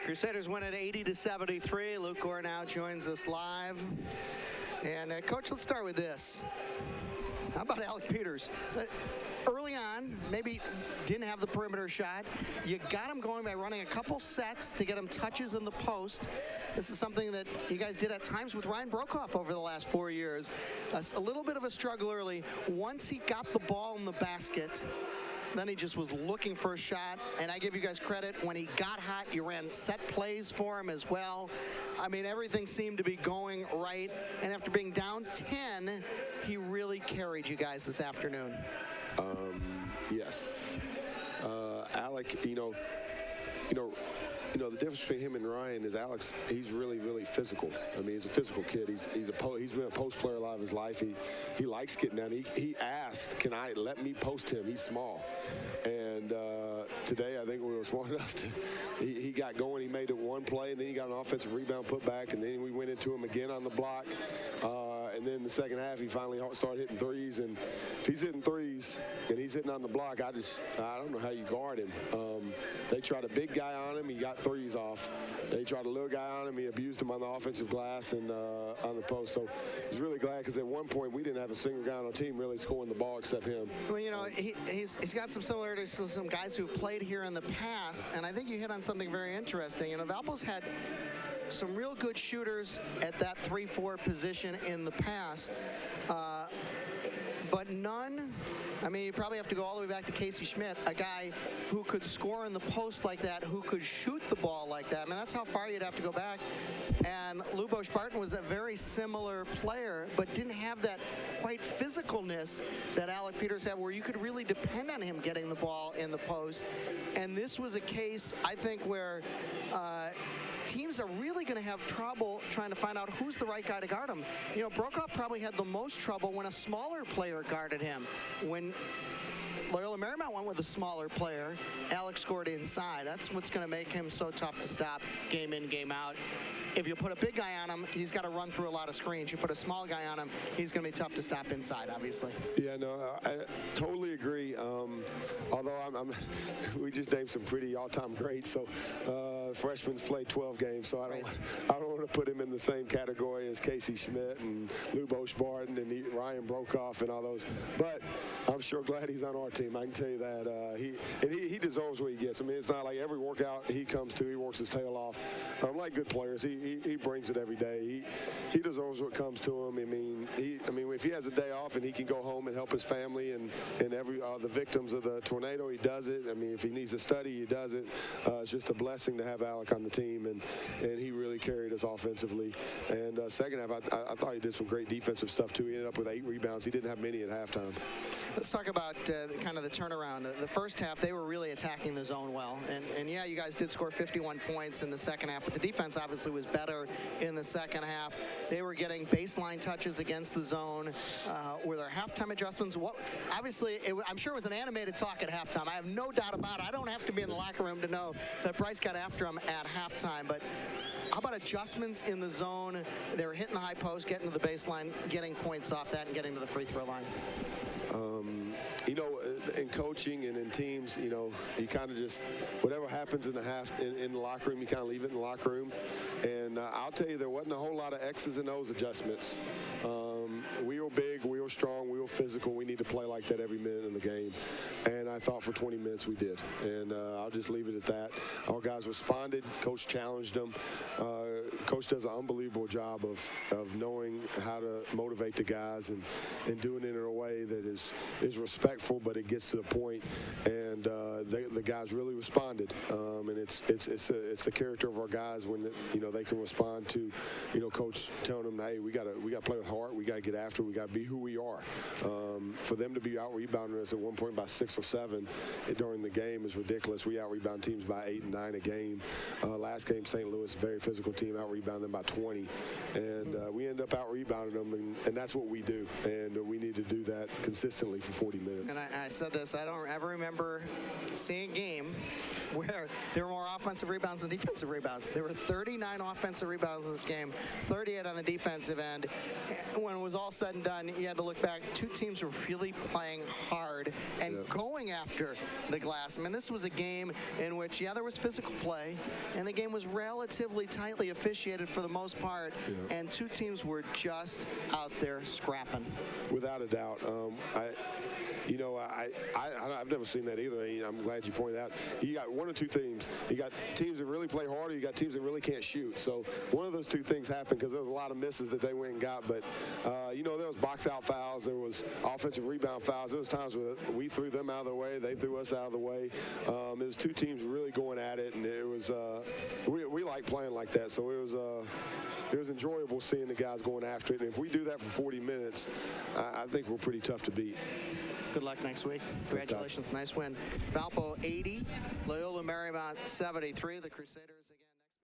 Crusaders win at 80-73. Luke Gore now joins us live. And Coach, let's start with this. How about Alec Peters? Early on, maybe didn't have the perimeter shot. You got him going by running a couple sets to get him touches in the post. This is something that you guys did at times with Ryan Broekhoff over the last 4 years. A little bit of a struggle early. Once he got the ball in the basket, then he just was looking for a shot, and I give you guys credit. When he got hot, you ran set plays for him as well. I mean, everything seemed to be going right, and after being down 10, he really carried you guys this afternoon. Yes. Alec, the difference between him and Ryan is Alex, he's really, really physical. I mean, he's a physical kid. He's been a post player a lot of his life. He likes getting down. He asked, can I let me post him? He's small. And today, I think we were smart enough to, he got going. He made it one play, and then he got an offensive rebound put back, and then we went into him again on the block. And then the second half, he finally started hitting threes. And if he's hitting threes and he's hitting on the block, I don't know how you guard him. They tried a big guy on him. He got threes off. They tried a little guy on him. He abused him on the offensive glass and on the post. So he's really glad, because at one point we didn't have a single guy on our team really scoring the ball except him. Well, he's got some similarities to some guys who've played here in the past, and I think you hit on something very interesting. Valpo's had some real good shooters at that 3-4 position in the past, but none. I mean, you probably have to go all the way back to Casey Schmidt, a guy who could score in the post like that, who could shoot the ball like that. I mean, that's how far you'd have to go back. And Luboš Barton was a very similar player, but didn't have that quite physicalness that Alec Peters had, where you could really depend on him getting the ball in the post. And this was a case, I think, where teams are really going to have trouble trying to find out who's the right guy to guard him. Broekhoff probably had the most trouble when a smaller player guarded him. When Loyola Marymount went with a smaller player, Alex scored inside. That's what's going to make him so tough to stop game in, game out. If you put a big guy on him, he's got to run through a lot of screens. You put a small guy on him, he's going to be tough to stop inside, obviously. Yeah, no, I totally agree. Although we just named some pretty all-time greats. So freshman's played 12 games, so I don't want to put him in the same category as Casey Schmidt and Luboš Barton and Ryan Broekhoff and all those. But I'm sure glad he's on our team. I can tell you that he deserves what he gets. I mean, it's not like every workout he comes to, he works his tail off. Like good players, he brings it every day. He deserves what comes to him. I mean, if he has a day off and he can go home and help his family and the victims of the tornado, he does it. I mean, if he needs to study, he does it. It's just a blessing to have Alec on the team, and he really carried us offensively. And second half, I thought he did some great defensive stuff too. He ended up with 8 rebounds. He didn't have many at halftime. Let's talk about kind of the turnaround. The first half, they were really attacking the zone well. And yeah, you guys did score 51 points in the second half, but the defense obviously was better in the second half. They were getting baseline touches against the zone. Were there halftime adjustments? Obviously, I'm sure it was an animated talk at halftime. I have no doubt about it. I don't have to be in the locker room to know that Bryce got after him at halftime. But how about adjustments in the zone? They were hitting the high post, getting to the baseline, getting points off that, and getting to the free throw line. In coaching and in teams, you kind of just, whatever happens in the locker room, you kind of leave it in the locker room. And I'll tell you, there wasn't a whole lot of X's and O's adjustments. We were big, we were strong, we were physical. We need to play like that every minute of the game. And I thought for 20 minutes we did. And I'll just leave it at that. Our guys responded. Coach challenged them. Coach does an unbelievable job of knowing how to motivate the guys and doing it in a way that is respectful, but it gets to the point. And the guys really responded. And it's the character of our guys when they can respond to Coach telling them, hey, we got to play with heart. We got to get after. We got to be who we are. For them to be out rebounding us at one point by 6 or 7 during the game is ridiculous. We out rebound teams by 8 and 9 a game. Last game, St. Louis, very physical team, out rebound them by 20, and we end up out rebounding them, and that's what we do, and we need to do that consistently for 40 minutes. And I said this, I don't ever remember see a game where there were more offensive rebounds than defensive rebounds. There were 39 offensive rebounds in this game, 38 on the defensive end. And when it was all said and done, you had to look back. Two teams were really playing hard and going after the glass. I mean, this was a game in which, yeah, there was physical play, and the game was relatively tightly officiated for the most part, and two teams were just out there scrapping. Without a doubt. I've never seen that either. I'm glad you pointed out. You got one or two teams. You got teams that really play harder. You got teams that really can't shoot. So one of those two things happened because there was a lot of misses that they went and got. But, there was box-out fouls. There was offensive rebound fouls. There was times where we threw them out of the way. They threw us out of the way. It was two teams really going at it, and it was we like playing like that. So it was enjoyable seeing the guys going after it. And if we do that for 40 minutes, I think we're pretty tough to beat. Good luck next week. Congratulations. Nice win. Valpo 80, Loyola Marymount 73. The Crusaders again.